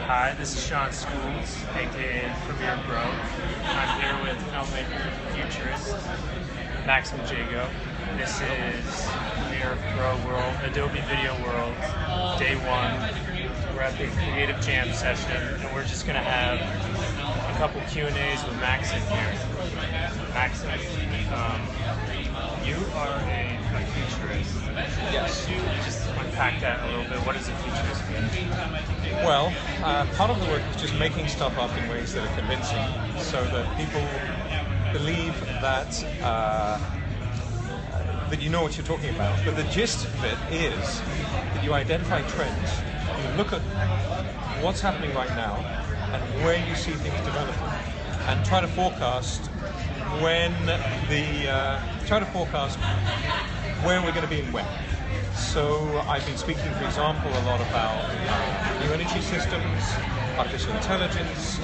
Hi, this is Sean Schools, aka Premiere Pro. I'm here with Filmmaker, futurist, Maxim Jago. This is Premiere Pro World, Adobe Video World, day one. We're at the Creative Jam session, and we're just going to have a couple Q&As with Maxim here. Maxim, you are a futurist. Yes. Could you just unpack that a little bit? What does a futurist mean? Well, part of the work is just making stuff up in ways that are convincing, so that people believe that that you know what you're talking about. But the gist of it is that you identify trends, you look at what's happening right now, and where you see things developing, and try to forecast where we're going to be and when. So I've been speaking, for example, a lot about new energy systems, artificial intelligence,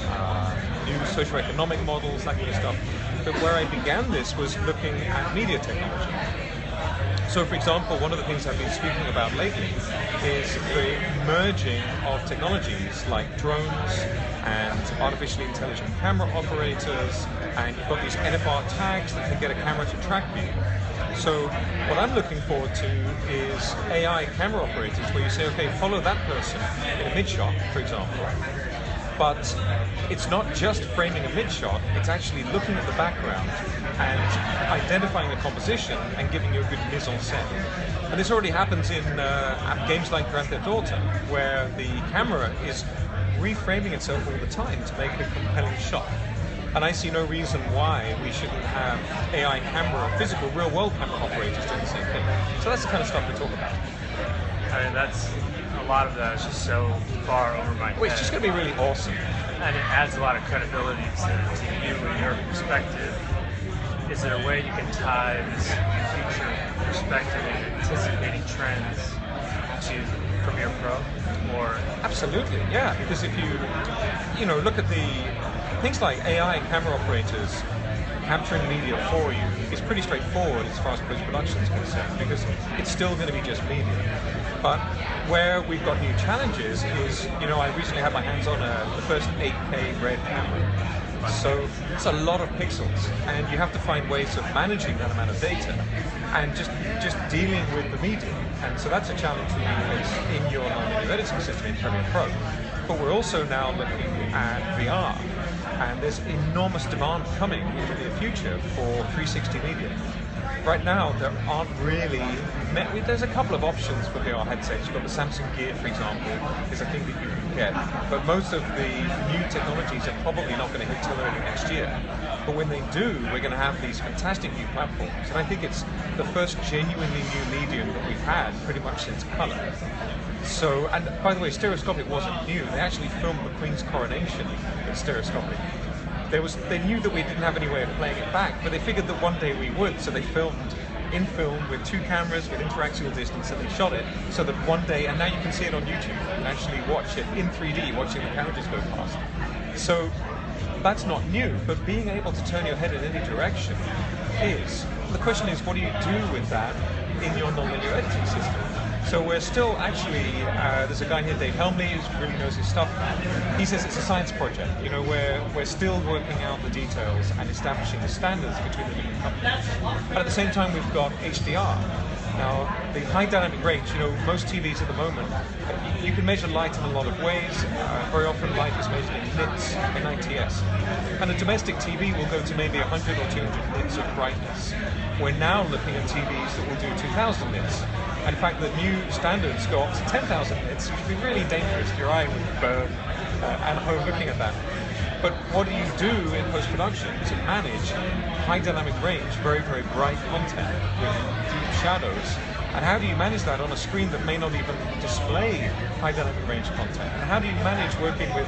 new socioeconomic models, that kind of stuff. But where I began this was looking at media technology. So, for example, one of the things I've been speaking about lately is the merging of technologies like drones and artificially intelligent camera operators, and you've got these NFR tags that can get a camera to track view. So what I'm looking forward to is AI camera operators where you say, okay, follow that person in a mid-shot, for example. But it's not just framing a mid-shot, it's actually looking at the background and identifying the composition and giving you a good mise-en-scène. And this already happens in games like Grand Theft Auto, where the camera is reframing itself all the time to make a compelling shot. And I see no reason why we shouldn't have AI camera, physical, real-world camera operators doing the same thing. So that's the kind of stuff we talk about. I mean, that's a lot of that is just so far over my head. Well, it's just going to be really awesome. And it adds a lot of credibility to you and your perspective. Is there a way you can tie this future perspective and anticipating trends to Premiere Pro? Or absolutely, yeah. Because if you look at the things like AI camera operators capturing media for you is pretty straightforward as far as post-production is concerned, because it's still going to be just media. But where we've got new challenges is, I recently had my hands on the first 8K RED camera. So it's a lot of pixels, and you have to find ways of managing that amount of data and just dealing with the medium. And so that's a challenge that you face in your non-linear editing system in Premiere Pro. But we're also now looking at VR, and there's enormous demand coming in the near future for 360 media. Right now, there aren't really there's a couple of options for VR headsets. You've got the Samsung Gear, for example, is a thing that you can get. But most of the new technologies are probably not going to hit till early next year. But when they do, we're going to have these fantastic new platforms. And I think it's the first genuinely new medium that we've had pretty much since color. So, and by the way, stereoscopic wasn't new. They actually filmed the Queen's coronation in stereoscopic. They knew that we didn't have any way of playing it back, but they figured that one day we would, so they filmed in film with two cameras with interaxial distance, and they shot it so that one day, and now you can see it on YouTube, you can actually watch it in 3D, watching the cameras go past. So that's not new, but being able to turn your head in any direction is. The question is, what do you do with that in your non-linear editing system? So we're still actually, there's a guy here, Dave Helmley, who really knows his stuff. He says it's a science project. We're still working out the details and establishing the standards between the different companies. But at the same time, we've got HDR. Now, the high dynamic range, most TVs at the moment, you can measure light in a lot of ways. Very often light is measured in nits, NITS. And a domestic TV will go to maybe 100 or 200 nits of brightness. We're now looking at TVs that will do 2,000 nits. In fact, the new standards go up to 10,000 nits, which would be really dangerous. Your eye would burn at home looking at that. But what do you do in post-production to manage high dynamic range, very, very bright content with deep shadows? And how do you manage that on a screen that may not even display high dynamic range content? And how do you manage working with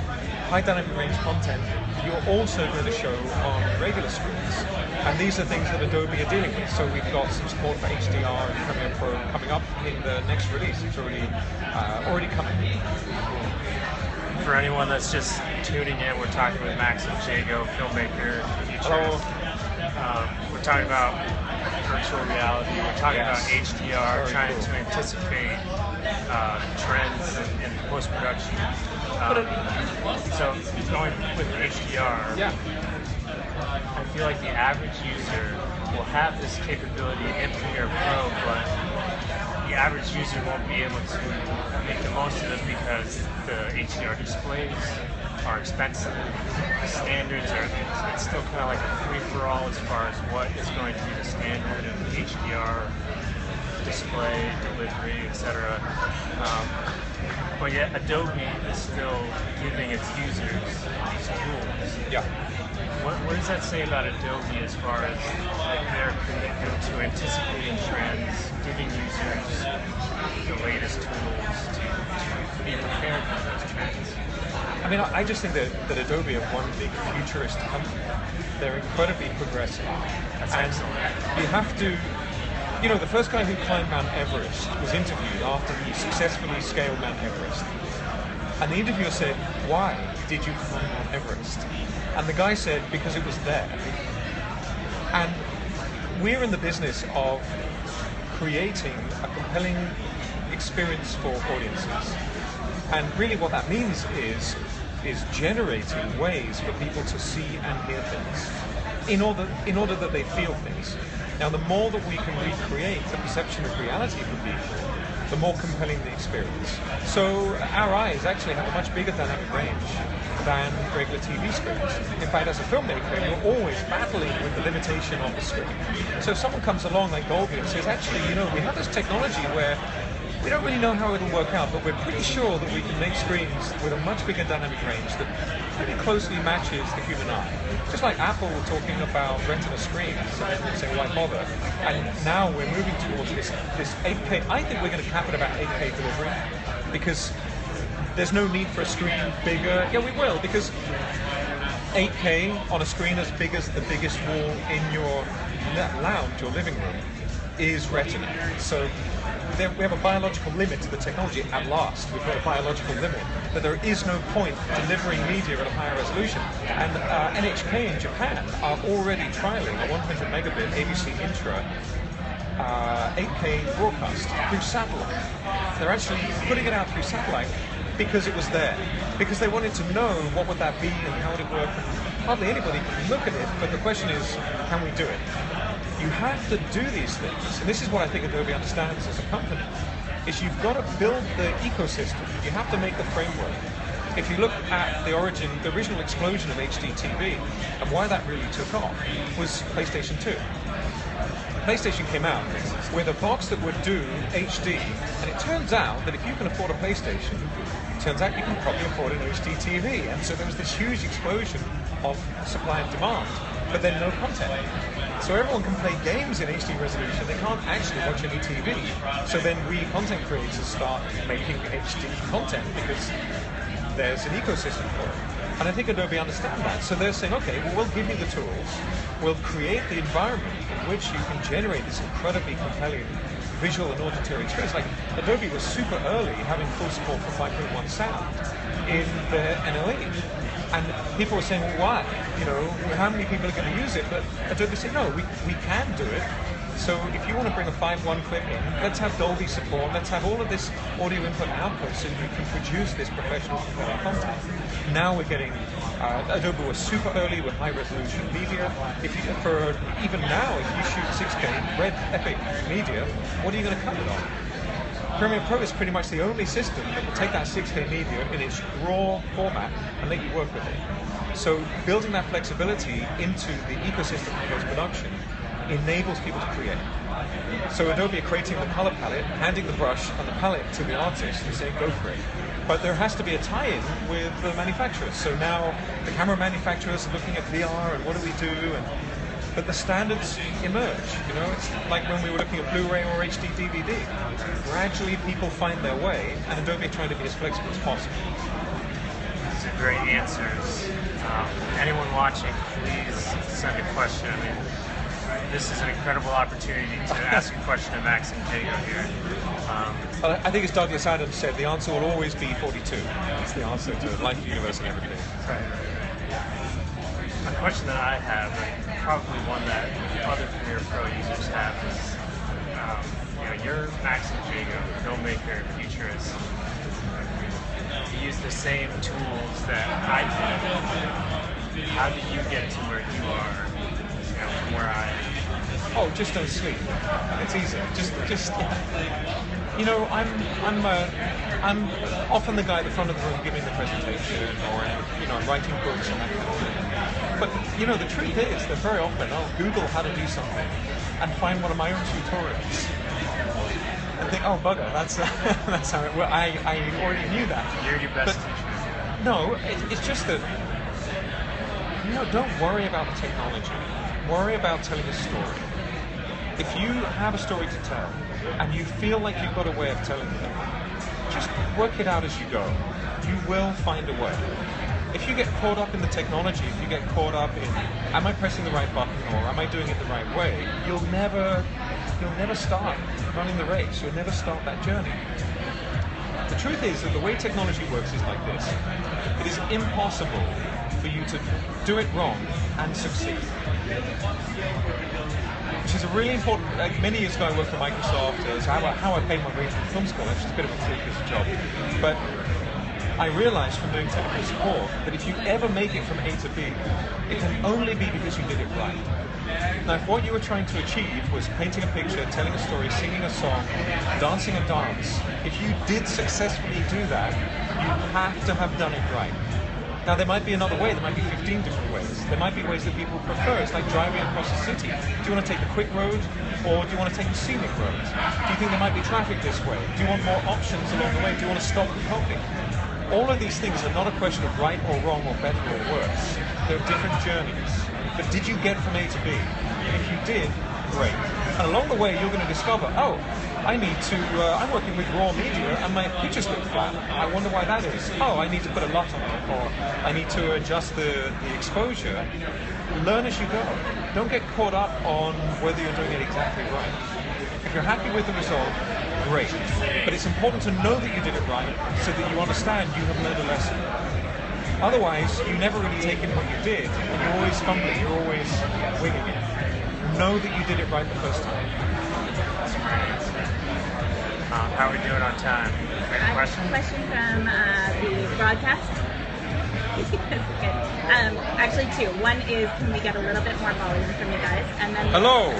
high dynamic range content that you're also going to show on regular screens? And these are things that Adobe are dealing with. So we've got some support for HDR and Premiere Pro coming up in the next release. It's already coming. For anyone that's just tuning in, we're talking with Maxim Jago, filmmaker, futurist. We're talking about virtual reality. We're talking about HDR, trying to anticipate trends in post-production. So going with HDR, Yeah. I feel like the average user will have this capability in Premiere Pro, but the average user won't be able to make the most of it because the HDR displays are expensive. The standards are, it's still kind of like a free-for-all as far as what is going to be the standard of HDR display, delivery, etc. But yet Adobe is still giving its users these tools. Yeah. What does that say about Adobe as far as like their commitment to anticipating trends, giving users the latest tools to be prepared for those trends? I mean, I just think that Adobe are one big futurist company. They're incredibly progressive. That's and excellent. You have to, you know, the first guy who climbed Mount Everest was interviewed after he successfully scaled Mount Everest. And the interviewer said, "Why did you climb Mount Everest?" And the guy said, "Because it was there." And we're in the business of creating a compelling experience for audiences. And really what that means is generating ways for people to see and hear things in order that they feel things. Now, the more that we can recreate the perception of reality for people, the more compelling the experience. So our eyes actually have a much bigger dynamic range than regular TV screens. In fact, as a filmmaker, you're always battling with the limitation on the screen. So if someone comes along like Dolby and says, actually, you know, we have this technology where we don't really know how it'll work out, but we're pretty sure that we can make screens with a much bigger dynamic range that pretty closely matches the human eye. Just like Apple were talking about retina screens, and they say, why bother? And now we're moving towards this 8K. I think we're going to cap it about 8K delivery, because there's no need for a screen bigger. Yeah, we will, because 8K on a screen as big as the biggest wall in your lounge, your living room, is retina. So we have a biological limit to the technology at last. We've got a biological limit, but there is no point delivering media at a higher resolution. And NHK in Japan are already trialing a 100 megabit ABC Intra 8K broadcast through satellite. They're actually putting it out through satellite because it was there, because they wanted to know what would that be and how would it work. And hardly anybody can look at it, but the question is, can we do it? You have to do these things, and this is what I think Adobe understands as a company, is you've got to build the ecosystem. You have to make the framework. If you look at the original explosion of HD TV, and why that really took off, was PlayStation 2. PlayStation came out with a box that would do HD, and it turns out that if you can afford a PlayStation, it turns out you can probably afford an HD TV, and so there was this huge explosion of supply and demand, but then no content. So everyone can play games in HD resolution, they can't actually watch any TV. So then we content creators start making HD content because there's an ecosystem for it. And I think Adobe understand that. So they're saying, okay, well, we'll give you the tools, we'll create the environment in which you can generate this incredibly compelling visual and auditory experience. Like Adobe was super early having full support for 5.1 sound in their NLE. And people were saying, well, why? You know, how many people are going to use it? But Adobe said, no, we can do it. So if you want to bring a 5.1 clip in, let's have Dolby support, let's have all of this audio input and output so you can produce this professional compelling content. Now we're getting, Adobe was super early with high resolution media. Even now, if you shoot 6K red epic media, what are you going to cut it on? Premiere Pro is pretty much the only system that will take that 6K media in its raw format and let you work with it. So building that flexibility into the ecosystem of post-production enables people to create. So Adobe are creating the color palette, handing the brush and the palette to the artist and saying, go for it. But there has to be a tie-in with the manufacturers. So now the camera manufacturers are looking at VR and what do we do? But the standards emerge, you know, it's like when we were looking at Blu-ray or HD DVD. Gradually people find their way, and Adobe are trying to be as flexible as possible. These are great answers. Anyone watching, please send a question. I mean, this is an incredible opportunity to ask a question of Maxim Jago here. Well, I think as Douglas Adams said, the answer will always be 42. That's the answer to life, universe, and everything. Right. A question that I have, and probably one that other Premiere Pro users have, is you're Maxim Jago, filmmaker, futurist. Do use the same tools that I did. How do you get to where you are, from where I am? Oh, just don't sleep. It's easy. Just. I'm often the guy at the front of the room giving the presentation, or I'm writing books and that kind of thing. But the truth is that very often I'll Google how to do something and find one of my own tutorials and think, oh bugger, that's how it works. I already knew that. You're your best teacher. No, it's just that don't worry about the technology. Worry about telling a story. If you have a story to tell and you feel like you've got a way of telling it, just work it out as you go. You will find a way. If you get caught up in the technology, if you get caught up in, am I pressing the right button or am I doing it the right way, you'll never start running the race. You'll never start that journey. The truth is that the way technology works is like this. It is impossible for you to do it wrong and succeed. Which is a really important, many years ago I worked for Microsoft, as how I paid my way through film school, which is a bit of a thankless job. But I realized from doing technical support that if you ever make it from A to B, it can only be because you did it right. Now, if what you were trying to achieve was painting a picture, telling a story, singing a song, dancing a dance, if you did successfully do that, you have to have done it right. Now, there might be another way. There might be 15 different ways. There might be ways that people prefer. It's like driving across a city. Do you want to take the quick road, or do you want to take the scenic road? Do you think there might be traffic this way? Do you want more options along the way? Do you want to stop the coping? All of these things are not a question of right or wrong or better or worse. They're different journeys. But did you get from A to B? If you did, great. And along the way, you're going to discover, oh, I'm working with raw media and my pictures look flat. I wonder why that is. Oh, I need to put a LUT on it, or I need to adjust the exposure. Learn as you go. Don't get caught up on whether you're doing it exactly right. If you're happy with the result, great. But it's important to know that you did it right so that you understand you have learned a lesson. Otherwise, you never really take in what you did, and you're always fumbling, you're always winging it. Know that you did it right the first time. How are we doing on time? Any questions? Question from the broadcast. Actually, two. One is, can we get a little bit more volume from you guys? And then hello.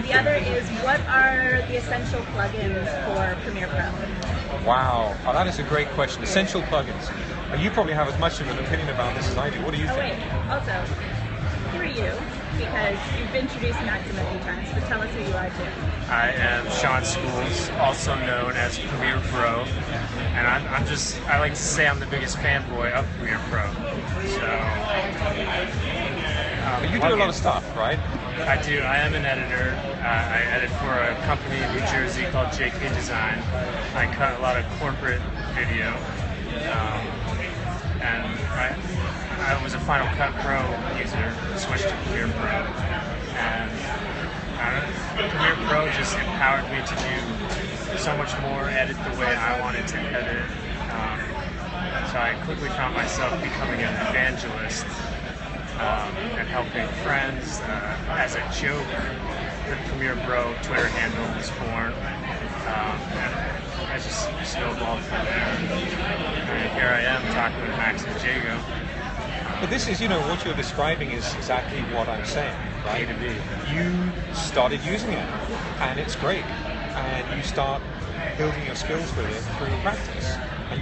The other is, what are the essential plugins for Premiere Pro? Wow, that is a great question. Essential plugins. You probably have as much of an opinion about this as I do. What do you think? Wait. Also, who are you? Because you've introduced Maxim a few times, but tell us who you are too. I am Sean Schools, also known as Premiere Pro, and I like to say I'm the biggest fanboy of Premiere Pro. So, but you do a lot of stuff, right? I do. I am an editor. I edit for a company in New Jersey called JK Design. I cut a lot of corporate video, and I was a Final Cut Pro user, switched to Premiere Pro, and Premiere Pro just empowered me to do so much more, edit the way I wanted to edit. So I quickly found myself becoming an evangelist and helping friends. As a joke, the Premiere Pro Twitter handle was born, and I just snowballed from there. And here I am talking with Maxim Jago. But this is, what you're describing is exactly what I'm saying, right? A to B. You started using it, and it's great. And you start building your skills with it through practice, and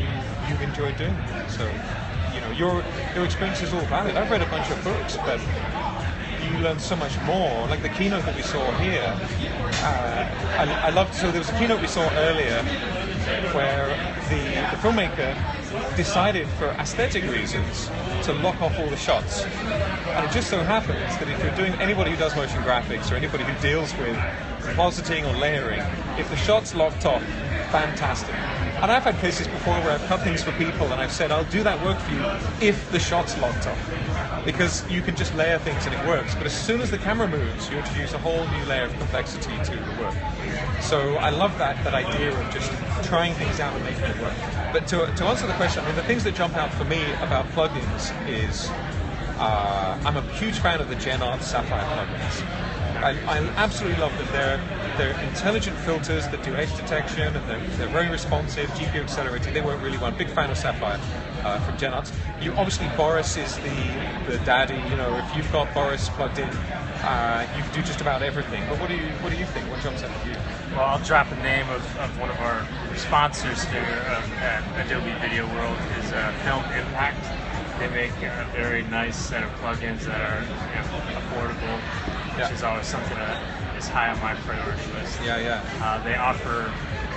you've enjoyed doing it. So, your experience is all valid. I've read a bunch of books, but you learn so much more. Like the keynote that we saw here, I loved. So there was a keynote we saw earlier where the filmmaker decided for aesthetic reasons to lock off all the shots. And it just so happens that if you're doing, anybody who does motion graphics or anybody who deals with compositing or layering, if the shot's locked off, fantastic. And I've had cases before where I've cut things for people and I've said, I'll do that work for you if the shot's locked off. Because you can just layer things and it works. But as soon as the camera moves, you introduce a whole new layer of complexity to the work. So I love that idea of just trying things out and making it work. But to answer the question, the things that jump out for me about plugins is I'm a huge fan of the GenArt Sapphire plugins. I absolutely love them. They're intelligent filters that do edge detection, and they're very responsive, GPU accelerated. They work really well. Big fan of Sapphire from GenArt. You obviously, Boris is the daddy. You know, if you've got Boris plugged in, you can do just about everything. But what do you think? What jumps out at you? Well, I'll drop the name of one of our sponsors here at Adobe Video World is Film Impact. They make a very nice set of plugins that are affordable, which is always something that is high on my priority list.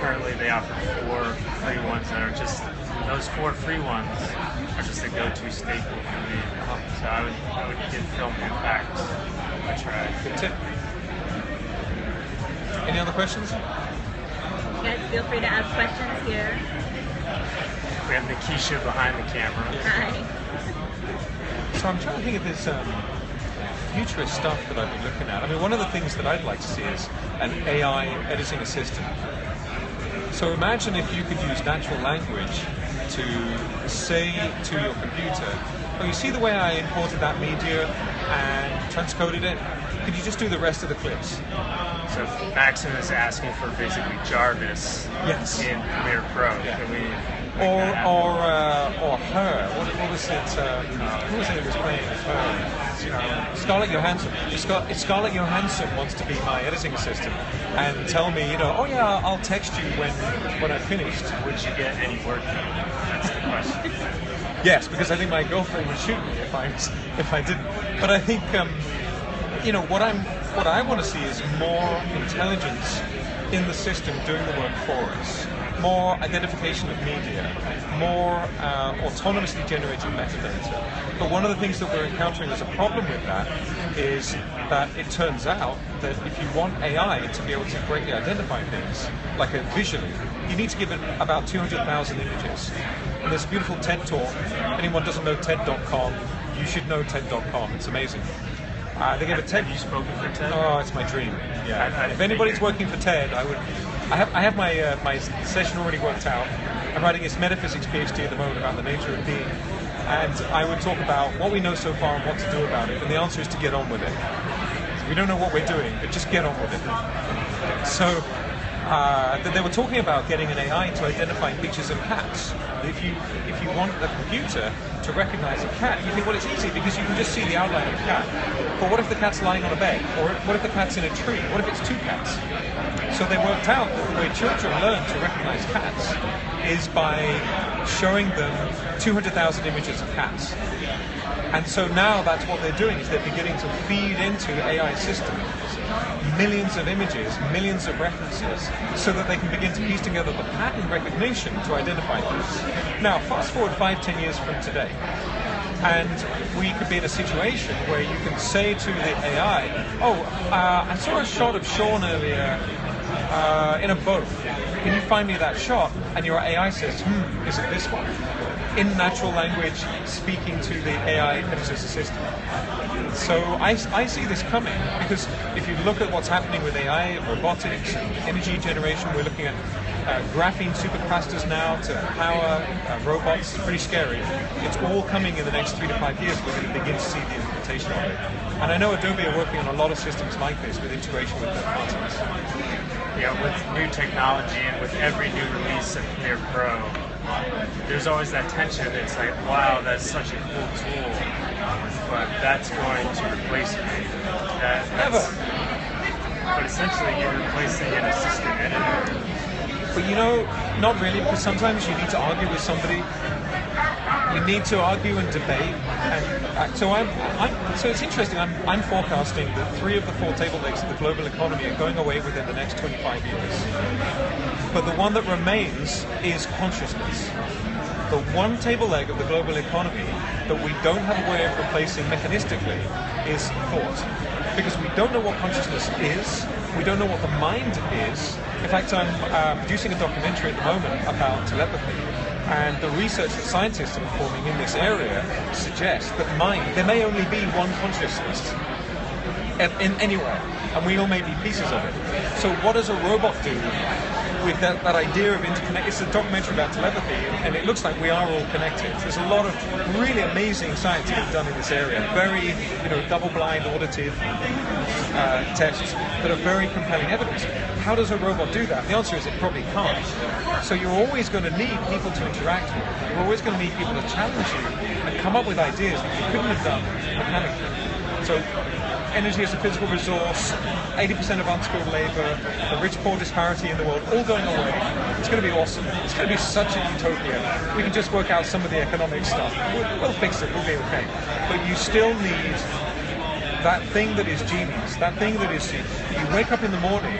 Currently they offer 4 free ones that are just, those 4 free ones are just a go-to staple for me. So I would give Film Impact a try. Good tip. Any other questions? Guys, feel free to ask questions here. We have Nikisha behind the camera. Hi. So I'm trying to think of this futurist stuff that I've been looking at. I mean, one of the things that I'd like to see is an AI editing assistant. So imagine if you could use natural language to say to your computer, oh, you see the way I imported that media and transcoded it? Could you just do the rest of the clips? So Maxim is asking for basically Jarvis in Premiere Pro. Yeah. Can we or her. What was it? Who was it that was playing as her? Scarlett Johansson. If Scarlett Johansson wants to be my editing assistant and tell me, oh yeah, I'll text you when I've finished. Would you get any work done? That's the question. Yes, because I think my girlfriend would shoot me if I didn't. But I think what I want to see is more intelligence in the system doing the work for us, more identification of media, more autonomously generated metadata. But one of the things that we're encountering as a problem with that is that it turns out that if you want AI to be able to greatly identify things, like visually, you need to give it about 200,000 images. And there's a beautiful TED talk. If anyone doesn't know TED.com, you should know TED.com. It's amazing. They gave a TED. Have you spoken for TED? Oh, it's my dream. Yeah. If anybody's working for TED, I have my session already worked out. I'm writing this metaphysics PhD at the moment about the nature of being, and I would talk about what we know so far and what to do about it. And the answer is to get on with it. We don't know what we're doing, but just get on with it. So they were talking about getting an AI to identify pictures of cats. If you want the computer to recognize a cat, you think, well, it's easy because you can just see the outline of a cat. But what if the cat's lying on a bed? Or what if the cat's in a tree? What if it's 2 cats? So they worked out that the way children learn to recognize cats is by showing them 200,000 images of cats. And so now that's what they're doing, is they're beginning to feed into AI systems millions of images, millions of references, so that they can begin to piece together the pattern recognition to identify things. Now, fast forward 5-10 years from today, and we could be in a situation where you can say to the AI, I saw a shot of Sean earlier in a boat. Can you find me that shot? And your AI says, is it this one? In natural language, speaking to the AI editor's assistant. So I see this coming, because if you look at what's happening with AI, robotics, and energy generation, we're looking at graphene superclusters now to power robots. It's pretty scary. It's all coming in the next 3 to 5 years. We're going to begin to see the implementation of it. And I know Adobe are working on a lot of systems like this with integration with third parties. Yeah, with new technology and with every new release of Premiere Pro, there's always that tension. It's like, wow, that's such a cool tool, but that's going to replace me. But essentially, you're replacing an assistant editor. But not really, because sometimes you need to argue with somebody. You need to argue and debate, and so it's interesting. I'm forecasting that 3 of the 4 table legs of the global economy are going away within the next 25 years. But the one that remains is consciousness. The one table leg of the global economy that we don't have a way of replacing mechanistically is thought, because we don't know what consciousness is. We don't know what the mind is. In fact, I'm producing a documentary at the moment about telepathy. And the research that scientists are performing in this area suggests that there may only be one consciousness in anywhere, and we all may be pieces of it. So what does a robot do with that idea of interconnect. It's a documentary about telepathy, and it looks like we are all connected. There's a lot of really amazing science to be done in this area. Very, double-blind auditive tests that are very compelling evidence. How does a robot do that? The answer is it probably can't. So you're always going to need people to interact with. You're always going to need people to challenge you and come up with ideas that you couldn't have done mechanically. So energy as a physical resource, 80% of unskilled labor, the rich-poor disparity in the world, all going away. It's going to be awesome. It's going to be such a utopia. We can just work out some of the economic stuff. We'll fix it. We'll be okay. But you still need that thing that is genius, that thing that is, you wake up in the morning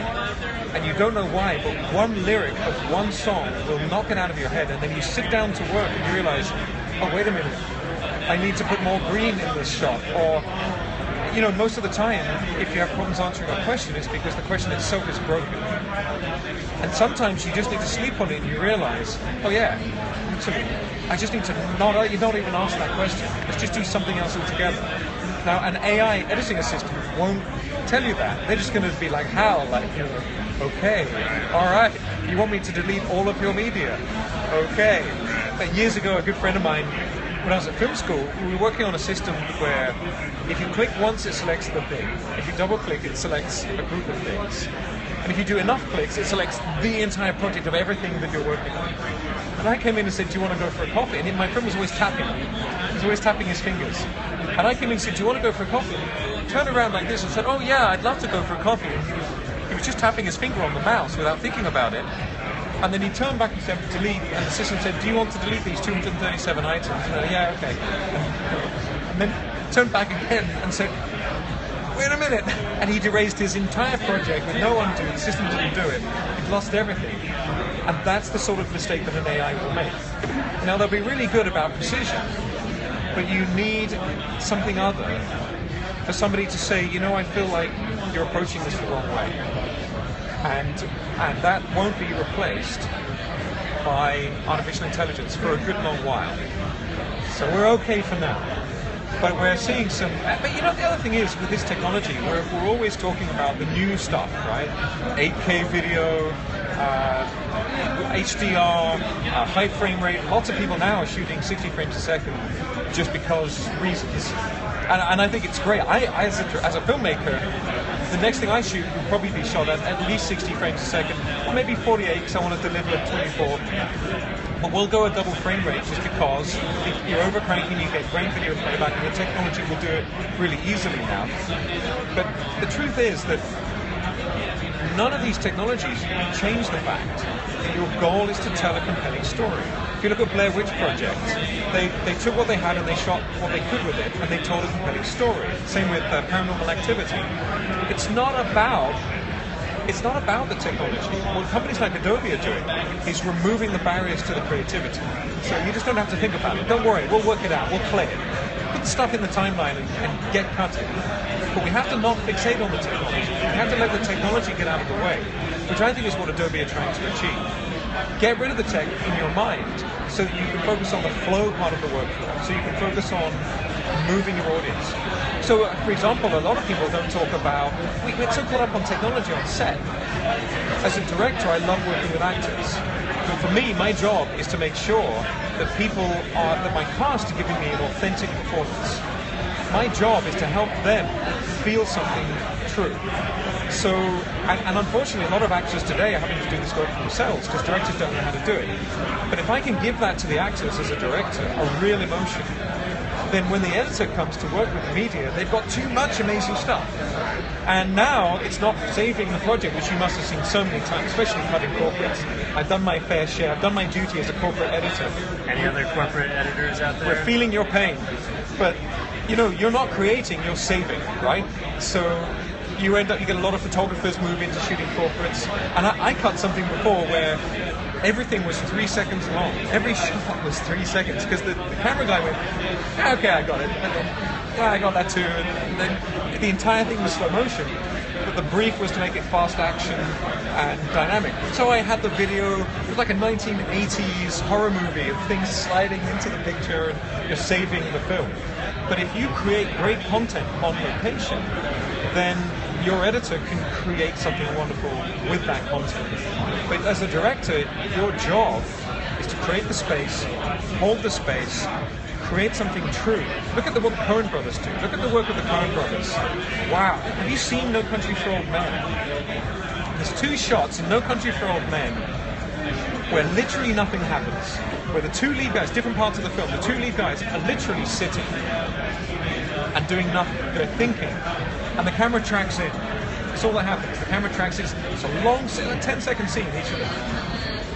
and you don't know why, but one lyric of one song will knock it out of your head, and then you sit down to work and you realize, oh, wait a minute, I need to put more green in this shot. Or, most of the time, if you have problems answering a question, it's because the question itself is broken. And sometimes you just need to sleep on it and you realize, oh yeah, actually, I just need to not even ask that question. Let's just do something else altogether. Now, an AI editing assistant won't tell you that. They're just going to be like, how? Okay, all right, you want me to delete all of your media? Okay. Years ago, a good friend of mine, when I was at film school, we were working on a system where if you click once, it selects the thing. If you double click, it selects a group of things. And if you do enough clicks, it selects the entire project of everything that you're working on. And I came in and said, do you want to go for a coffee? And my friend was always tapping. He was always tapping his fingers. And I came in and said, do you want to go for a coffee? And he turned around like this and said, oh yeah, I'd love to go for a coffee. And he was just tapping his finger on the mouse without thinking about it. And then he turned back and said, delete. And the system said, do you want to delete these 237 items? And yeah, okay. And then turned back again and said, wait a minute. And he'd erased his entire project with no undo. The system didn't do it. He'd lost everything. And that's the sort of mistake that an AI will make. Now, they'll be really good about precision, but you need something other for somebody to say, I feel like you're approaching this the wrong way. And that won't be replaced by artificial intelligence for a good long while. So we're okay for now. But we're seeing some... But the other thing is, with this technology, we're always talking about the new stuff, right? 8K video, HDR, high frame rate. Lots of people now are shooting 60 frames a second just because reasons. And I think it's great. As a filmmaker, the next thing I shoot will probably be shot at least 60 frames a second, or maybe 48 because I want to deliver 24. But we'll go a double frame rate just because if you're overcranking, you get great video playback, and the technology will do it really easily now. But the truth is that none of these technologies change the fact that your goal is to tell a compelling story. If you look at Blair Witch Project, they took what they had and they shot what they could with it, and they told a compelling story. Same with Paranormal Activity. It's not about the technology. What companies like Adobe are doing is removing the barriers to the creativity. So you just don't have to think about it. Don't worry, we'll work it out, we'll play it. Put the stuff in the timeline and get cutting. But we have to not fixate on the technology. We have to let the technology get out of the way, which I think is what Adobe are trying to achieve. Get rid of the tech in your mind so that you can focus on the flow part of the workflow, so you can focus on moving your audience. So, for example, a lot of people don't talk about, we get so caught up on technology on set. As a director, I love working with actors. But for me, my job is to make sure that that my cast are giving me an authentic performance. My job is to help them feel something true. So, and unfortunately, a lot of actors today are having to do this work for themselves because directors don't know how to do it. But if I can give that to the actors as a director, a real emotion, then when the editor comes to work with the media, they've got too much amazing stuff. And now it's not saving the project, which you must have seen so many times, especially cutting corporates. I've done my fair share. I've done my duty as a corporate editor. Any other corporate editors out there? We're feeling your pain. But, you're not creating, you're saving, right? So you get a lot of photographers move into shooting corporates. And I cut something before where everything was 3 seconds long. Every shot was 3 seconds because the camera guy went, okay, I got it. And then, I got that too. And then the entire thing was slow motion. But the brief was to make it fast action and dynamic. So I had the video, it was like a 1980s horror movie of things sliding into the picture and you're saving the film. But if you create great content on location, then your editor can create something wonderful with that content. But as a director, your job is to create the space, hold the space, create something true. Look at what the Coen brothers do. Look at the work of the Coen brothers. Wow. Have you seen No Country for Old Men? There's 2 shots in No Country for Old Men where literally nothing happens. Where the 2 lead guys, different parts of the film, the 2 lead guys are literally sitting and doing nothing. They're thinking. And the camera tracks in. That's all that happens. The camera tracks in. It's a long, 10-second scene, each of them.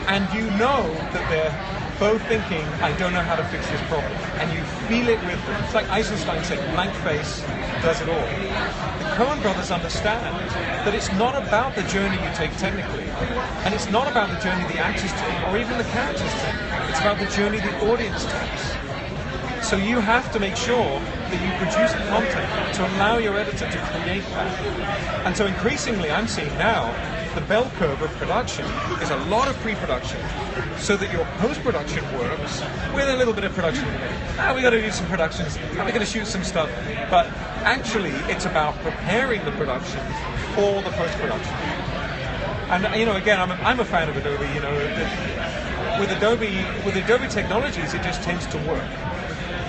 And you know that they're both thinking, I don't know how to fix this problem. And you feel it with them. It's like Eisenstein said, blank face does it all. The Coen brothers understand that it's not about the journey you take technically, and it's not about the journey the actors take, or even the characters take. It's about the journey the audience takes. So you have to make sure that you produce the content to allow your editor to create that. And so increasingly I'm seeing now the bell curve of production is a lot of pre-production so that your post-production works with a little bit of production in the middle. We got to do some productions, we're going to shoot some stuff, but actually it's about preparing the production for the post-production. And again, I'm a fan of Adobe. With Adobe technologies, it just tends to work.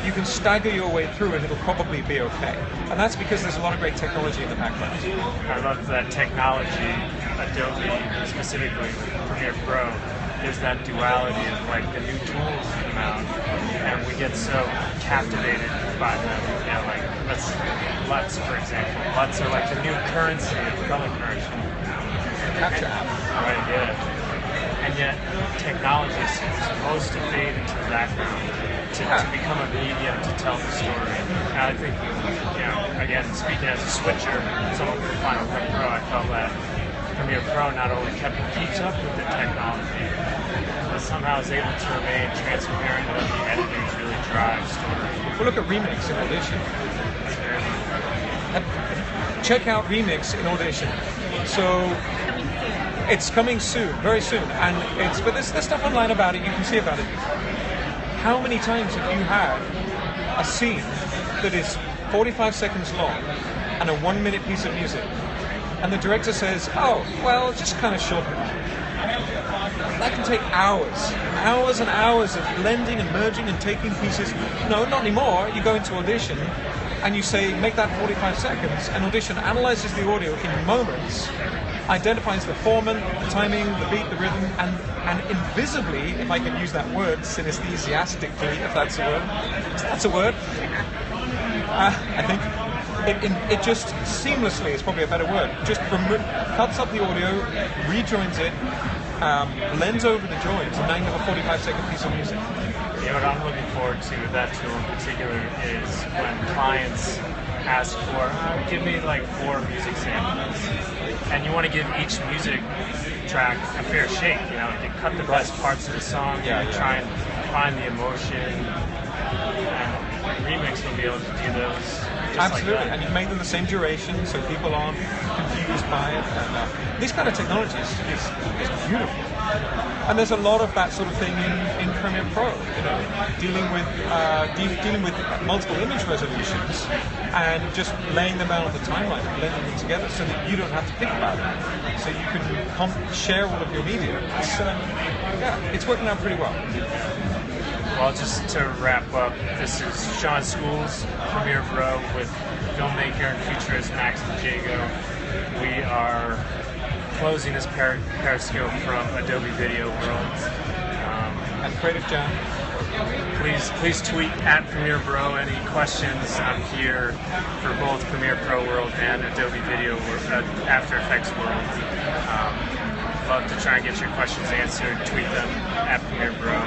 You can stagger your way through and it'll probably be okay. And that's because there's a lot of great technology in the background. I love that technology, Adobe, specifically Premiere Pro, there's that duality of like the new tools come out and we get so captivated by them. Like LUTs, for example. LUTs are like the new currency of color correction. Capture app. Right, yeah. And yet technology is supposed to fade into the background. To become a medium to tell the story. And I think, again, speaking as a switcher, someone from Final Cut Pro, I felt that Premiere Pro not only kept up with the technology, but somehow is able to remain transparent and let the editors really drive story. Well, look at Remix in Audition. Check out Remix in Audition. So it's coming soon, very soon, but there's stuff online about it. You can see about it. How many times have you had a scene that is 45 seconds long and a 1-minute piece of music, and the director says, oh, well, just kind of shorten it. That can take hours and hours of blending and merging and taking pieces. No, not anymore. You go into Audition and you say, make that 45 seconds, and Audition analyzes the audio in moments, identifies the format, the timing, the beat, the rhythm, and invisibly, if I can use that word, synesthesiastically, if that's a word. That's a word. I think it just seamlessly is probably a better word. Just cuts up the audio, rejoins it, blends over the joins, and now you have a 45-second piece of music. What I'm looking forward to with that tool in particular is when clients ask for, give me like 4 music samples, and you want to give each music track a fair shake. You cut the best parts of the song, try and find the emotion, and Remix will be able to do those. Absolutely, like and you make them the same duration so people aren't confused by it. And this kind of technology is beautiful. And there's a lot of that sort of thing in Premiere Pro, dealing with multiple image resolutions and just laying them out on the timeline and blending them together so that you don't have to think about it. So you can share all of your media. It's working out pretty well. Well, just to wrap up, this is Sean School's Premiere Pro with filmmaker and futurist Maxim Jago. We are closing this Periscope from Adobe Video World. And Creative Jam. Please tweet at Premiere Pro any questions. I'm here for both Premiere Pro World and Adobe Video After Effects World. Love to try and get your questions answered. Tweet them at Premiere Pro.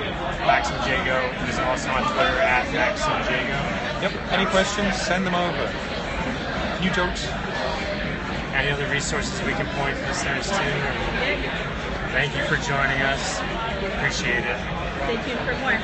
Maxim Jago is also on Twitter at Maxim Jago. Yep. Any questions? Send them over. New jokes. Any other resources we can point listeners to? Thank you for joining us. Appreciate it. Stay tuned for more.